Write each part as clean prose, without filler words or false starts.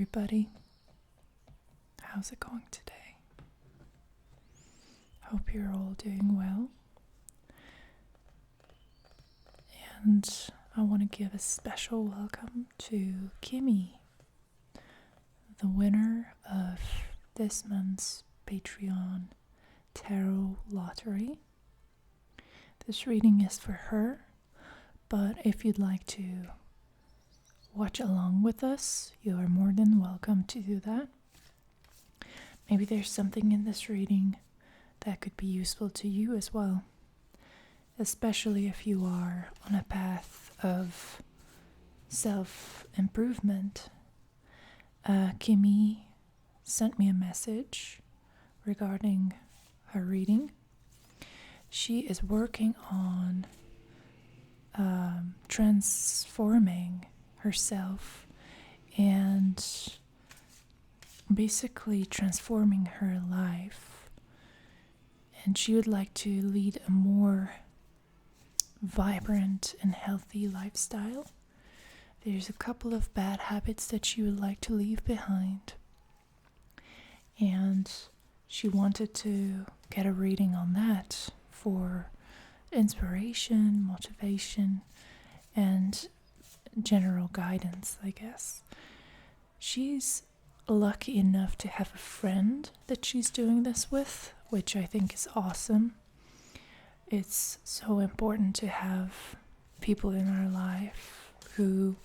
everybody. How's it going today? Hope you're all doing well. And I want to give a special welcome to Kimmy, the winner of this month's Patron Tarot Lottery. This reading is for her, but if you'd like to watch along with us, you are more than welcome to do that. Maybe there's something in this reading that could be useful to you as well, especially if you are on a path of self-improvement. Kimmy sent me a message regarding her reading. She is working on transforming herself and basically transforming her life, and she would like to lead a more vibrant and healthy lifestyle. There's a couple of bad habits that she would like to leave behind, and she wanted to get a reading on that for inspiration, motivation, and general guidance, I guess. She's lucky enough to have a friend that she's doing this with, which I think is awesome. It's so important to have people in our life who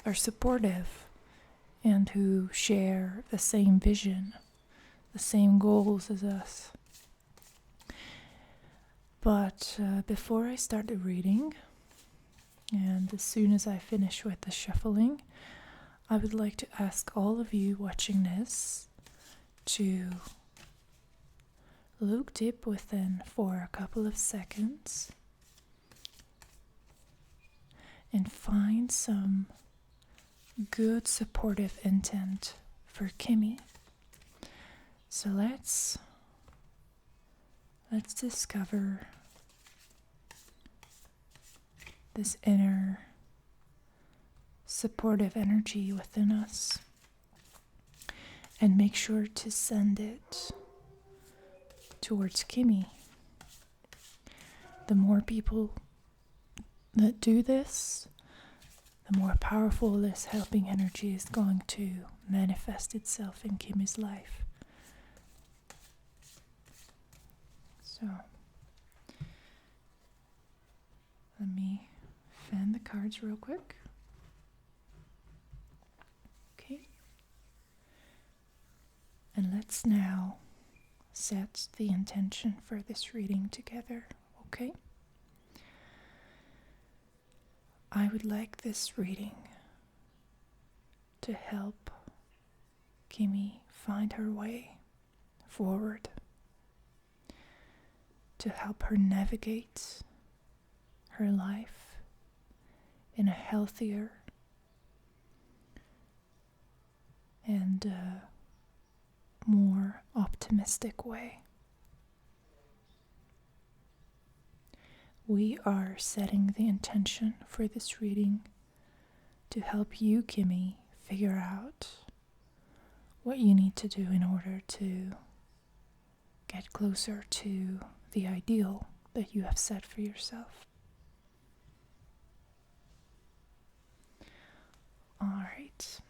are supportive and who share the same vision, the same goals as us. But before I start the reading, and as soon as I finish with the shuffling, I would like to ask all of you watching this to look deep within for a couple of seconds and find some good supportive intent for Kimmy. So let's discover this inner supportive energy within us and make sure to send it towards Kimmy. The more people that do this, the more powerful this helping energy is going to manifest itself in Kimmy's life. So, let me fan the cards real quick. Okay. And let's now set the intention for this reading together, okay? I would like this reading to help Kimmy find her way forward, to help her navigate her life in a healthier and more optimistic way. We are setting the intention for this reading to help you, Kimmy, figure out what you need to do in order to get closer to the ideal that you have set for yourself. All right.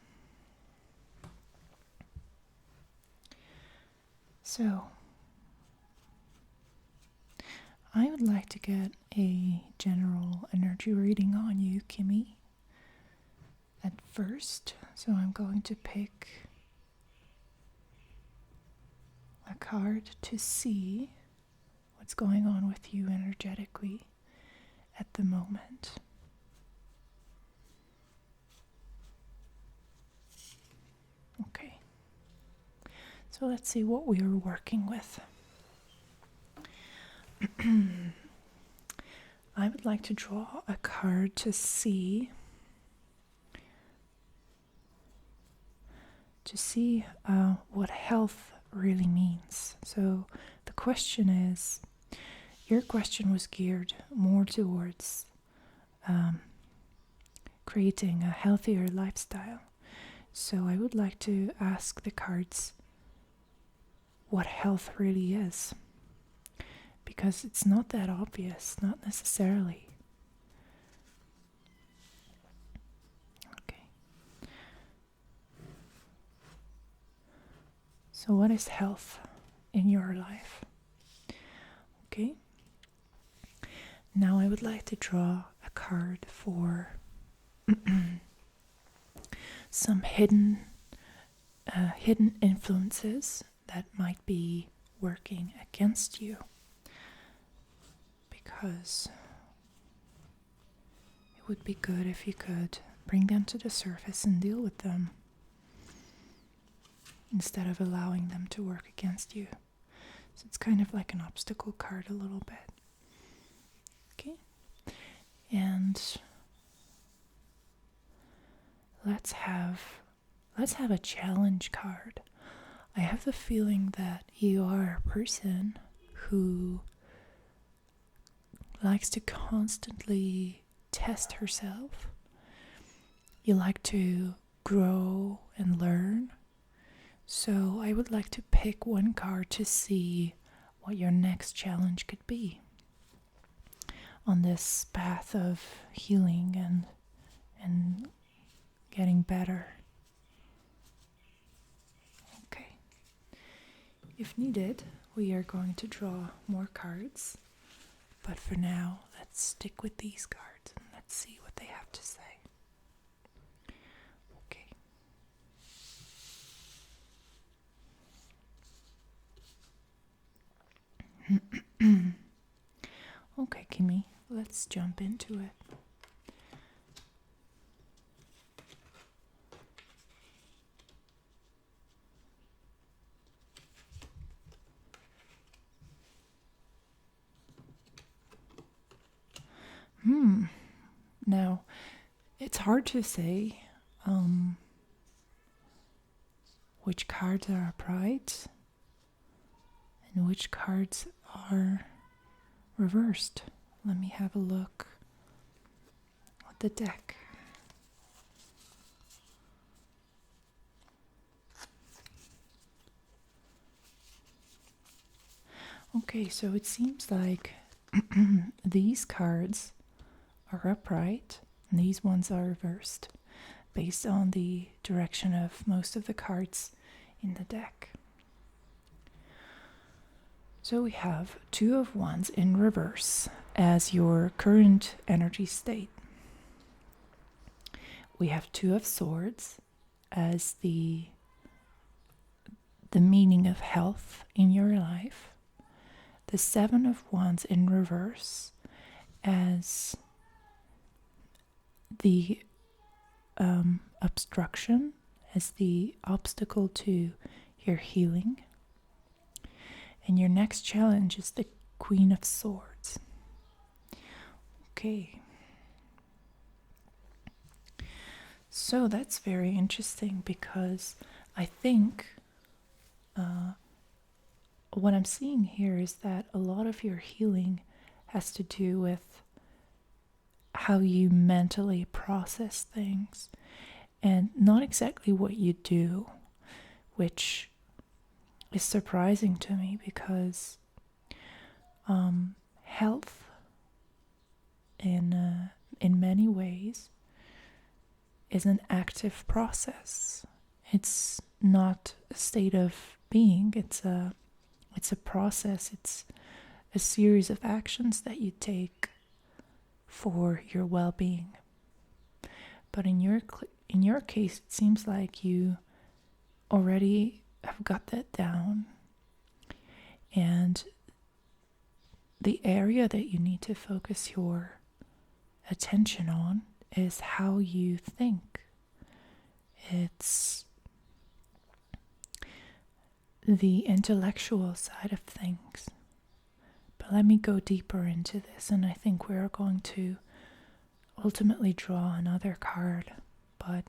So, I would like to get a general energy reading on you, Kimmy, at first. So I'm going to pick a card to see what's going on with you energetically at the moment. Okay. So let's see what we are working with. I would like to draw a card to see what health really means. So the question is, your question was geared more towards creating a healthier lifestyle. So I would like to ask the cards what health really is, because it's not that obvious, not necessarily. Okay. So what is health in your life? Okay. Now I would like to draw a card for some hidden influences that might be working against you, because it would be good if you could bring them to the surface and deal with them instead of allowing them to work against you. So it's kind of like an obstacle card a little bit. Okay. And let's have a challenge card. I have the feeling that you are a person who likes to constantly test herself. You like to grow and learn. So I would like to pick one card to see what your next challenge could be on this path of healing and getting better. Okay. If needed, we are going to draw more cards, but for now, let's stick with these cards and let's see what they have to say. Okay. Okay, Kimmy, let's jump into it. Now, it's hard to say which cards are upright and which cards are reversed. Let me have a look at the deck. Okay, so it seems like these cards are upright and these ones are reversed based on the direction of most of the cards in the deck. So we have Two of Wands in reverse as your current energy state. We have Two of Swords as the meaning of health in your life. The Seven of Wands in reverse as the obstruction, as the obstacle to your healing. And your next challenge is the Queen of Swords. Okay. So that's very interesting because I think what I'm seeing here is that a lot of your healing has to do with how you mentally process things and not exactly what you do, which is surprising to me because health in many ways is an active process. It's not a state of being. It's a process. It's a series of actions that you take for your well-being. But in your case, it seems like you already have got that down, and the area that you need to focus your attention on is how you think. It's the intellectual side of things. But let me go deeper into this, and I think we're going to ultimately draw another card. But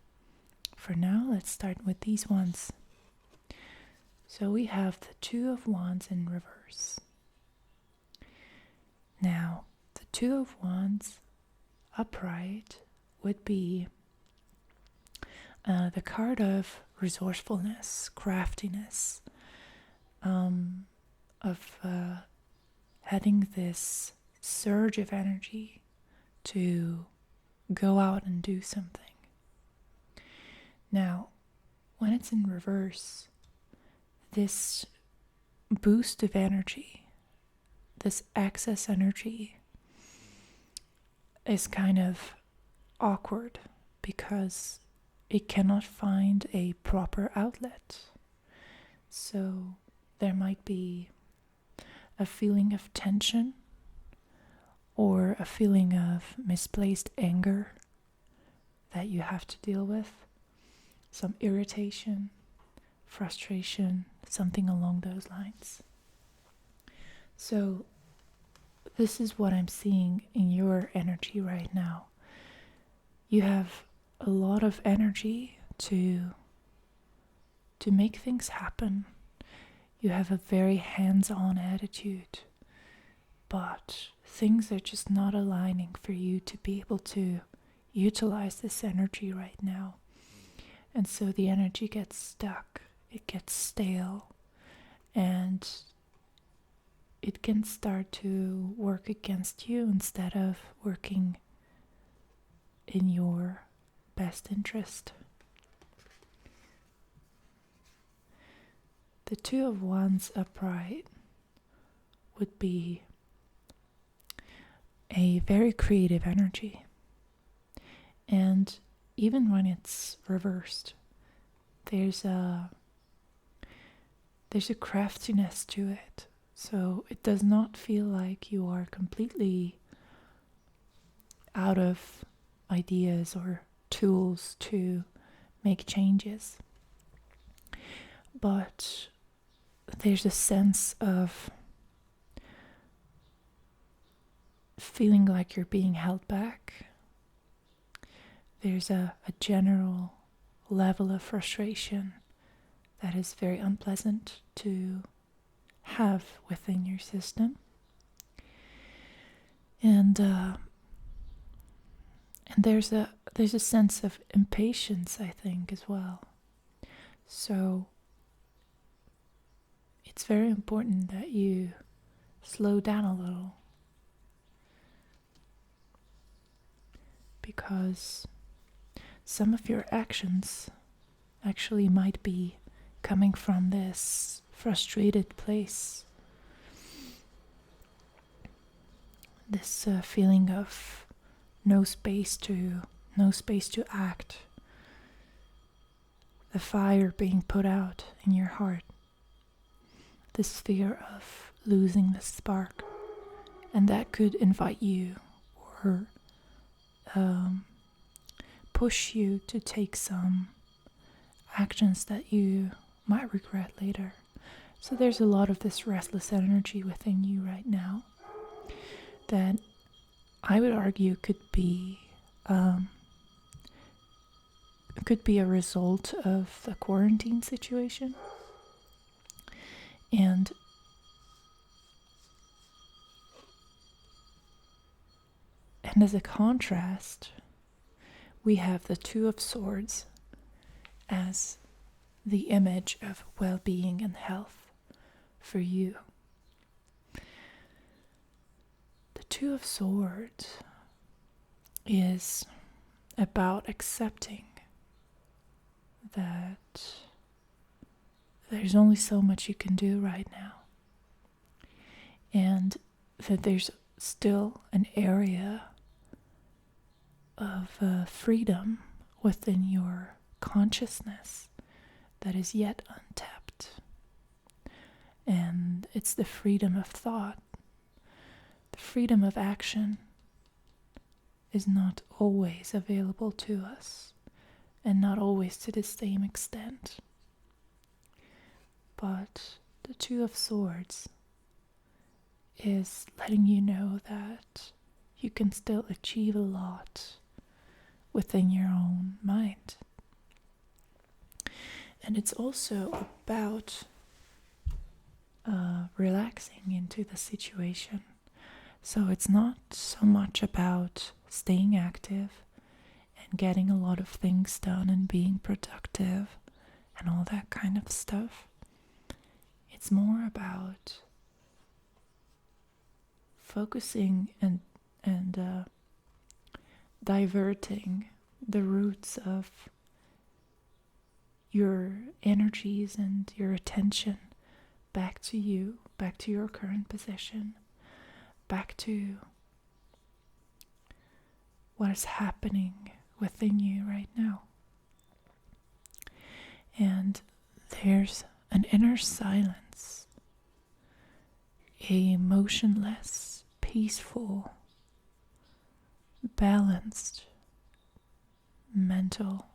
for now, let's start with these ones. So we have the Two of Wands in reverse. Now, the Two of Wands upright would be the card of resourcefulness, craftiness, of having this surge of energy to go out and do something. Now, when it's in reverse, this boost of energy, this excess energy, is kind of awkward because it cannot find a proper outlet. So there might be a feeling of tension or a feeling of misplaced anger that you have to deal with, some irritation, frustration, something along those lines. So this is what I'm seeing in your energy right now. You have a lot of energy to make things happen. You have a very hands-on attitude, but things are just not aligning for you to be able to utilize this energy right now. And so the energy gets stuck, it gets stale, and it can start to work against you instead of working in your best interest. The Two of Wands upright would be a very creative energy. And even when it's reversed, there's a craftiness to it. So it does not feel like you are completely out of ideas or tools to make changes. But there's a sense of feeling like you're being held back. There's a general level of frustration that is very unpleasant to have within your system. And there's a sense of impatience, I think, as well. So it's very important that you slow down a little, because some of your actions actually might be coming from this frustrated place. This feeling of no space to act. The fire being put out in your heart. This fear of losing the spark. And that could invite you or push you to take some actions that you might regret later. So there's a lot of this restless energy within you right now that I would argue could be a result of the quarantine situation. And as a contrast, we have the Two of Swords as the image of well-being and health for you. The Two of Swords is about accepting that there's only so much you can do right now, and that there's still an area of freedom within your consciousness that is yet untapped. And it's the freedom of thought. The freedom of action is not always available to us, and not always to the same extent. But the Two of Swords is letting you know that you can still achieve a lot within your own mind. And it's also about relaxing into the situation. So it's not so much about staying active and and getting a lot of things done and being productive and all that kind of stuff. It's more about focusing and diverting the roots of your energies and your attention back to you, back to your current position, back to what is happening within you right now. And there's an inner silence, a motionless, peaceful, balanced mental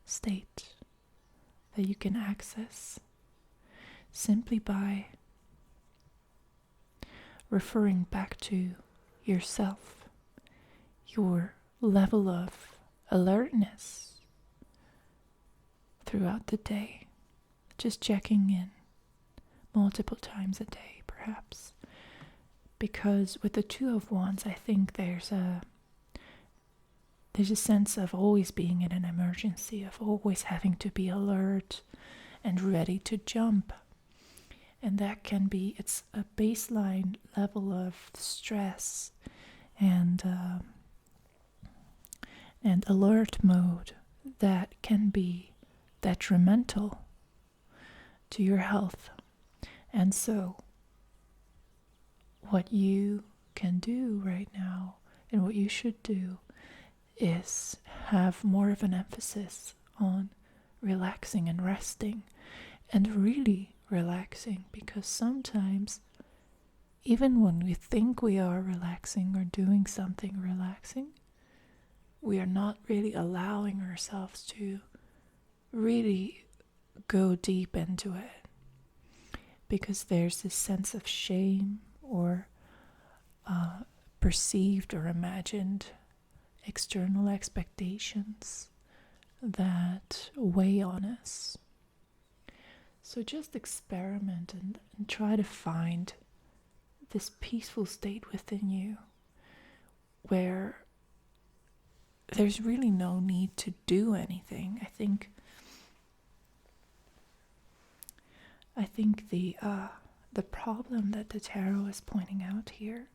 state that you can access simply by referring back to yourself, your level of alertness throughout the day, just checking in multiple times a day perhaps. Because with the Two of Wands, I think there's a sense of always being in an emergency, of always having to be alert and ready to jump. And that can be, it's a baseline level of stress and alert mode that can be detrimental to your health. And so what you can do right now and what you should do is have more of an emphasis on relaxing and resting and really relaxing, because sometimes even when we think we are relaxing or doing something relaxing, we are not really allowing ourselves to really go deep into it, because there's this sense of shame or perceived or imagined external expectations that weigh on us. So just experiment and try to find this peaceful state within you where there's really no need to do anything. I think the problem that the tarot is pointing out here,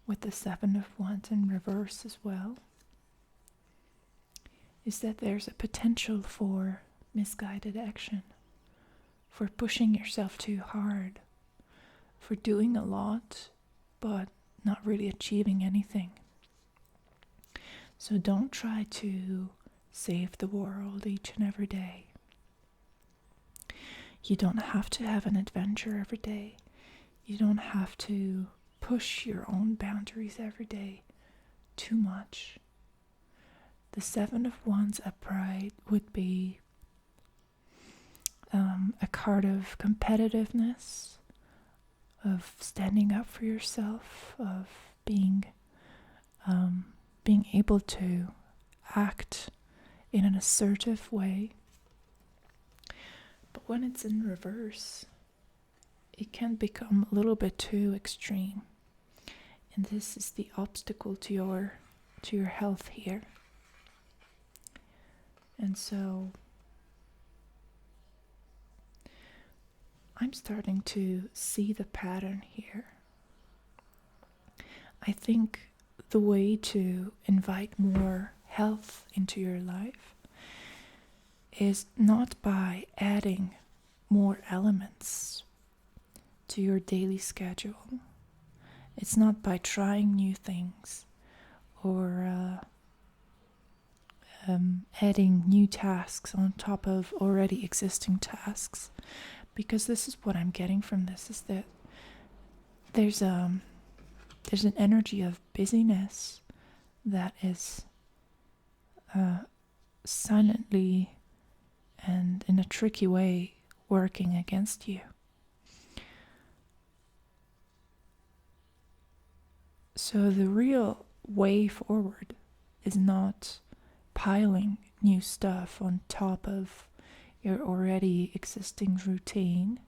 with the Seven of Wands in reverse as well, is that there's a potential for misguided action, for pushing yourself too hard, for doing a lot but not really achieving anything. So don't try to save the world each and every day. You don't have to have an adventure every day. You don't have to push your own boundaries every day too much. The Seven of Wands upright would be a card of competitiveness, of standing up for yourself, of being able to act in an assertive way. But when it's in reverse, it can become a little bit too extreme. And this is the obstacle to your health here. And so I'm starting to see the pattern here. I think the way to invite more health into your life is not by adding more elements to your daily schedule. It's not by trying new things or adding new tasks on top of already existing tasks, because this is what I'm getting from this, is that there's an energy of busyness that is silently and in a tricky way working against you. So the real way forward is not piling new stuff on top of your already existing routine,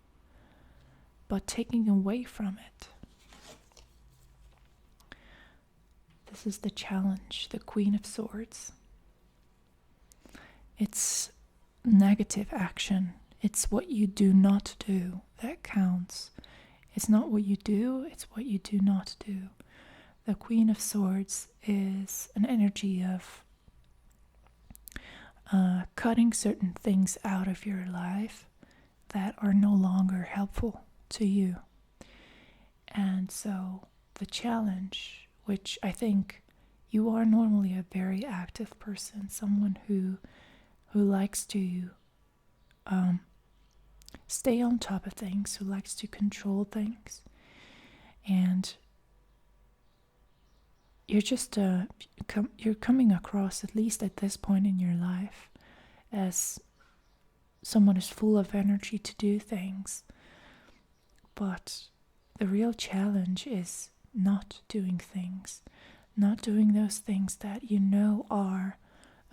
but taking away from it. This is the challenge, the Queen of Swords. It's negative action. It's what you do not do that counts. It's not what you do, it's what you do not do. The Queen of Swords is an energy of cutting certain things out of your life that are no longer helpful to you. And so the challenge, which I think you are normally a very active person, someone who likes to stay on top of things, who likes to control things, and you're just you're coming across, at least at this point in your life, as someone who's full of energy to do things. But the real challenge is not doing things, not doing those things that you know are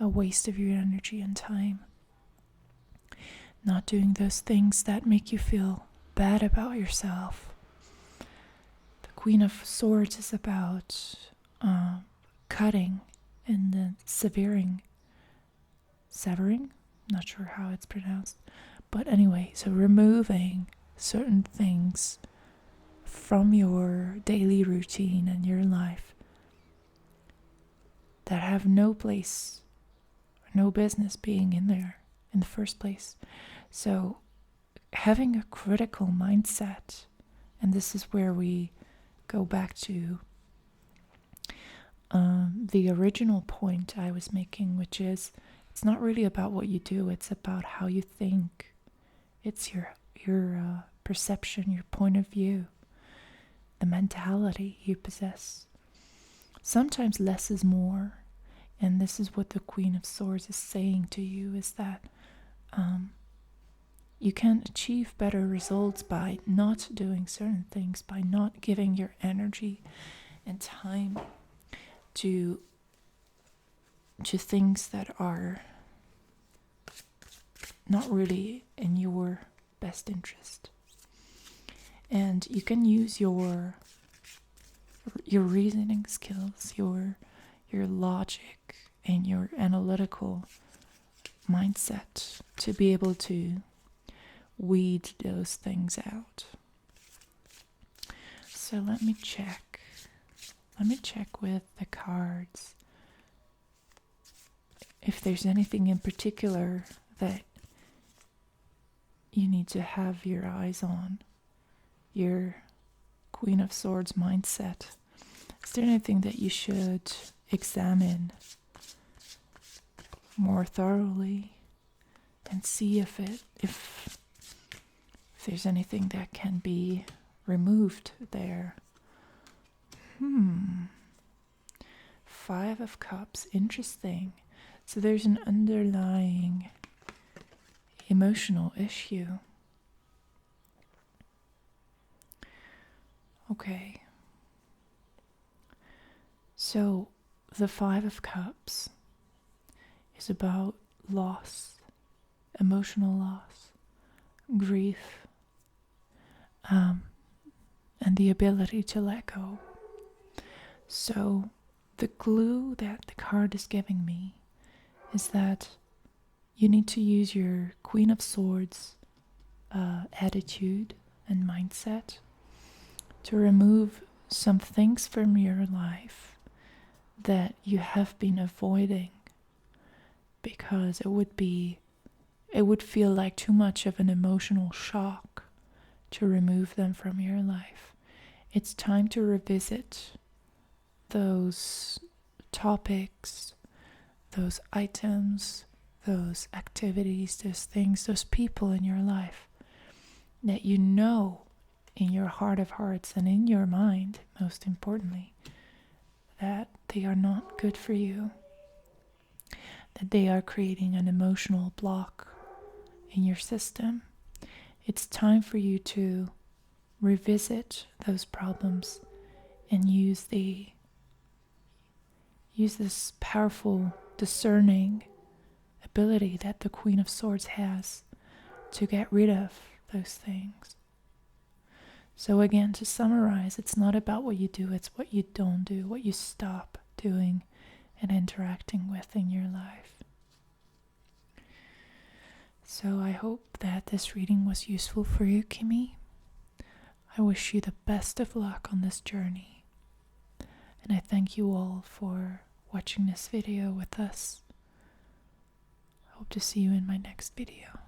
a waste of your energy and time, not doing those things that make you feel bad about yourself. The Queen of Swords is about cutting and then severing, not sure how it's pronounced, but anyway, so removing certain things from your daily routine and your life that have no place or no business being in there in the first place. So having a critical mindset, and this is where we go back to the original point I was making, which is it's not really about what you do, it's about how you think. It's your perception, your point of view, the mentality you possess. Sometimes less is more, and this is what the Queen of Swords is saying to you, is that you can achieve better results by not doing certain things, by not giving your energy and time to things that are not really in your best interest. And you can use your reasoning skills, your logic and your analytical mindset to be able to weed those things out. So let me check with the cards if there's anything in particular that you need to have your eyes on, your Queen of Swords mindset. Is there anything that you should examine more thoroughly and see if there's anything that can be removed there? Five of Cups, interesting. So there's an underlying emotional issue. Okay. So the Five of Cups is about loss, emotional loss, grief, and the ability to let go. So the clue that the card is giving me is that you need to use your Queen of Swords attitude and mindset to remove some things from your life that you have been avoiding because it would feel like too much of an emotional shock to remove them from your life. It's time to revisit those topics, those items, those activities, those things, those people in your life that you know in your heart of hearts and in your mind, most importantly, that they are not good for you, that they are creating an emotional block in your system. It's time for you to revisit those problems and use this powerful discerning ability that the Queen of Swords has to get rid of those things. So again, to summarize, it's not about what you do, it's what you don't do, what you stop doing and interacting with in your life. So I hope that this reading was useful for you, Kimmy. I wish you the best of luck on this journey. And I thank you all for watching this video with us. I hope to see you in my next video.